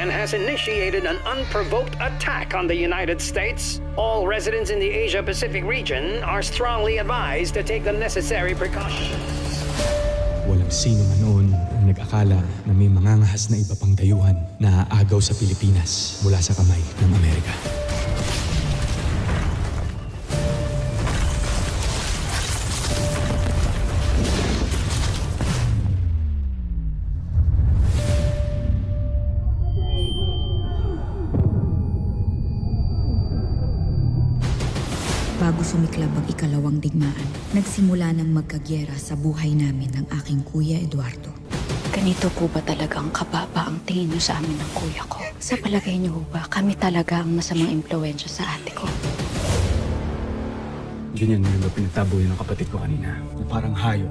Iran has initiated an unprovoked attack on the United States. All residents in the Asia-Pacific region are strongly advised to take the necessary precautions. Walang sino man noon ang nag-akala na may mangangahas na iba pang dayuhan na aagaw sa Pilipinas mula sa kamay ng Amerika. Bago sumiklab ang ikalawang digmaan, nagsimula ng magkagyera sa buhay namin ng aking Kuya Eduardo. Ganito po ba talagang kababa ang tingin niyo sa amin ng kuya ko? Sa palagay niyo ba, kami talaga ang masamang impluwensya sa ate ko? Ganyan mo yung pinagtabuyan ng kapatid ko kanina na parang hayop.